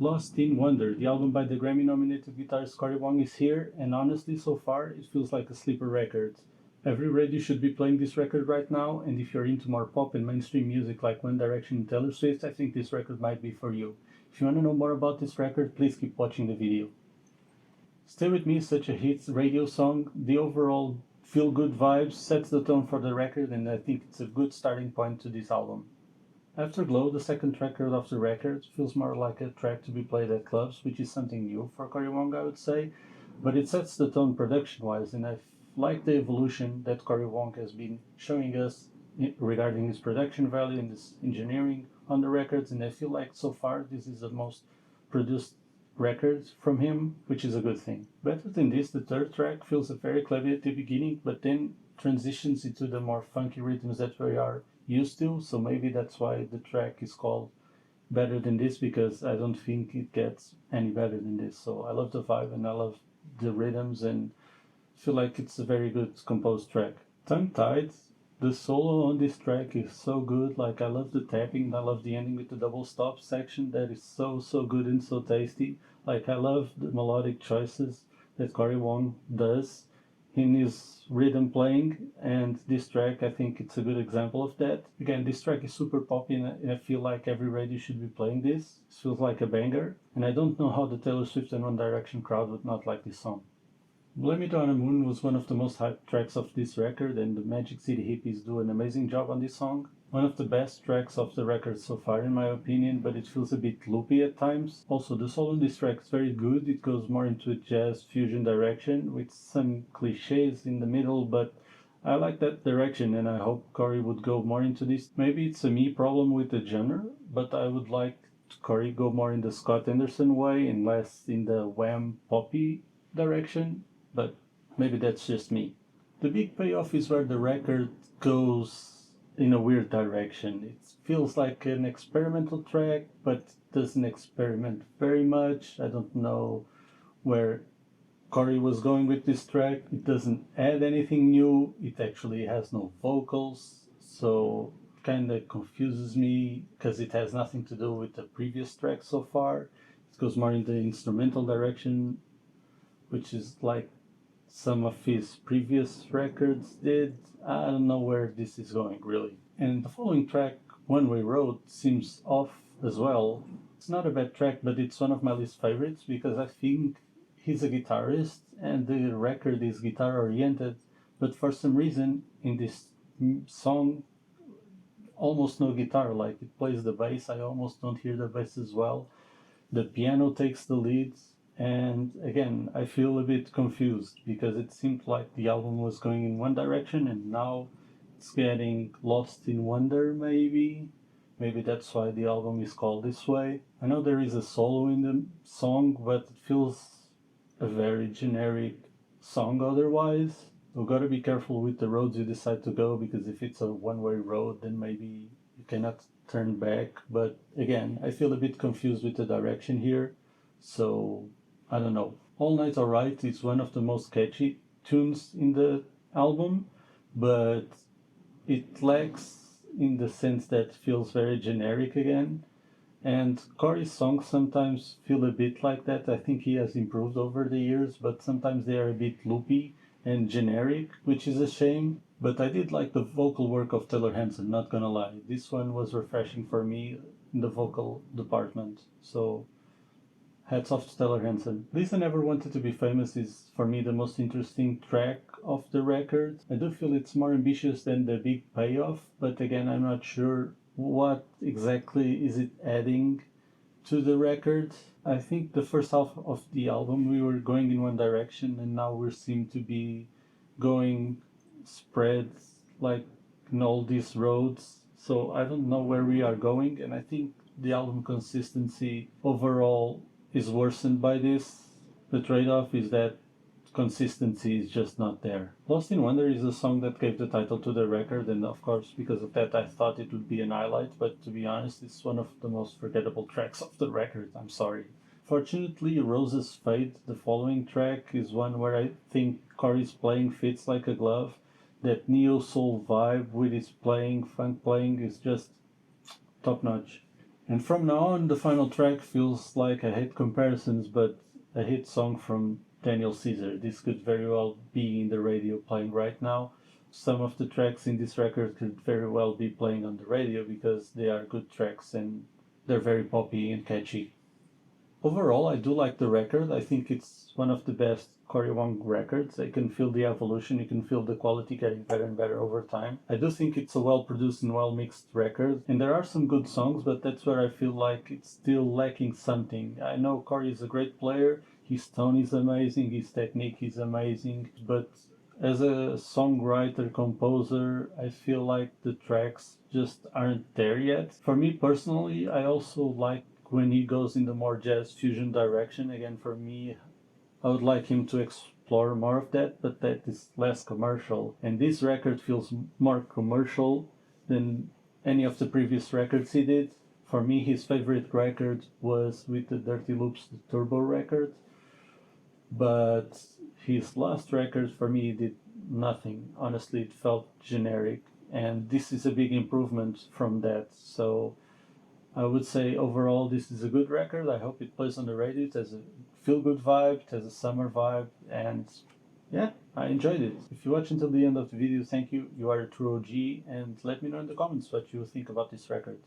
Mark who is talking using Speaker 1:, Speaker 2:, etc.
Speaker 1: Lost in Wonder, the album by the Grammy-nominated guitarist Cory Wong, is here, and honestly, so far, it feels like a sleeper record. Every radio should be playing this record right now, and if you're into more pop and mainstream music like One Direction and Taylor Swift, I think this record might be for you. If you want to know more about this record, please keep watching the video. Stay With Me is such a hit radio song. The overall feel-good vibes sets the tone for the record, and I think it's a good starting point to this album. Afterglow, the second track of the record, feels more like a track to be played at clubs, which is something new for Cory Wong, I would say, but it sets the tone production-wise, and I like the evolution that Cory Wong has been showing us regarding his production value and his engineering on the records, and I feel like so far this is the most produced record from him, which is a good thing. Better than this, the third track feels very clever at the beginning, but then transitions into the more funky rhythms that we are used to, so maybe that's why the track is called Better Than This, because I don't think it gets any better than this. So I love the vibe and I love the rhythms and feel like it's a very good composed track. Tongue Tied, the solo on this track is so good. Like, I love the tapping, I love the ending with the double stop section. That is so good and so tasty. Like, I love the melodic choices that Cory Wong does in his rhythm playing, and this track, I think it's a good example of that. Again, this track is super poppy and I feel like every radio should be playing this. It feels like a banger, and I don't know how the Taylor Swift and One Direction crowd would not like this song. Blame It On a Moon was one of the most hyped tracks of this record, and the Magic City Hippies do an amazing job on this song. One of the best tracks of the record so far in my opinion, but it feels a bit loopy at times. Also, the solo in this track is very good. It goes more into a jazz fusion direction with some cliches in the middle, but I like that direction and I hope Cory would go more into this. Maybe it's a me problem with the genre, but I would like Cory go more in the Scott Anderson way and less in the Wham poppy direction, but maybe that's just me. The big payoff is where the record goes in a weird direction. It feels like an experimental track, but doesn't experiment very much. I don't know where Cory was going with this track. It doesn't add anything new. It actually has no vocals, so it kind of confuses me because it has nothing to do with the previous track so far. It goes more in the instrumental direction, which is like some of his previous records did. I don't know where this is going, really. And the following track, One Way Road, seems off as well. It's not a bad track, but it's one of my least favorites because I think he's a guitarist and the record is guitar oriented, but for some reason in this song, almost no guitar. Like, it plays the bass, I almost don't hear the bass as well. The piano takes the leads. And again, I feel a bit confused because it seemed like the album was going in one direction and now it's getting lost in wonder, maybe. Maybe that's why the album is called this way. I know there is a solo in the song, but it feels a very generic song otherwise. You've got to be careful with the roads you decide to go, because if it's a one-way road, then maybe you cannot turn back. But again, I feel a bit confused with the direction here. So I don't know. All Night Alright is one of the most catchy tunes in the album, but it lacks in the sense that it feels very generic again. And Cory's songs sometimes feel a bit like that. I think he has improved over the years, but sometimes they are a bit loopy and generic, which is a shame. But I did like the vocal work of Taylor Hanson, not gonna lie. This one was refreshing for me in the vocal department. So hats off to Taylor Hanson. Lisa Never Wanted to Be Famous is, for me, the most interesting track of the record. I do feel it's more ambitious than the big payoff, but again, I'm not sure what exactly is it adding to the record. I think the first half of the album we were going in one direction, and now we seem to be going spread like in all these roads. So I don't know where we are going, and I think the album consistency overall is worsened by this. The trade-off is that consistency is just not there. Lost in Wonder is a song that gave the title to the record, and of course because of that I thought it would be an highlight, but to be honest, it's one of the most forgettable tracks of the record. I'm sorry. Fortunately, Rose's Fate, the following track, is one where I think Cory's playing fits like a glove. That neo-soul vibe with his playing, funk playing, is just top-notch. And from now on, the final track feels like, I hate comparisons, but a hit song from Daniel Caesar. This could very well be in the radio playing right now. Some of the tracks in this record could very well be playing on the radio because they are good tracks and they're very poppy and catchy. Overall, I do like the record. I think it's one of the best Cory Wong records. I can feel the evolution, you can feel the quality getting better and better over time. I do think it's a well produced and well mixed record, and there are some good songs, but that's where I feel like it's still lacking something. I know Cory is a great player, his tone is amazing, his technique is amazing, but as a songwriter, composer, I feel like the tracks just aren't there yet. For me personally, I also like when he goes in the more jazz fusion direction. Again, for me, I would like him to explore more of that, but that is less commercial. And this record feels more commercial than any of the previous records he did. For me, his favorite record was with the Dirty Loops, the Turbo record, but his last record for me did nothing. Honestly, it felt generic, and this is a big improvement from that. So I would say overall this is a good record. I hope it plays on the radio. It has a feel good vibe, it has a summer vibe, and yeah, I enjoyed it. If you watch until the end of the video, thank you. You are a true OG, and let me know in the comments what you think about this record.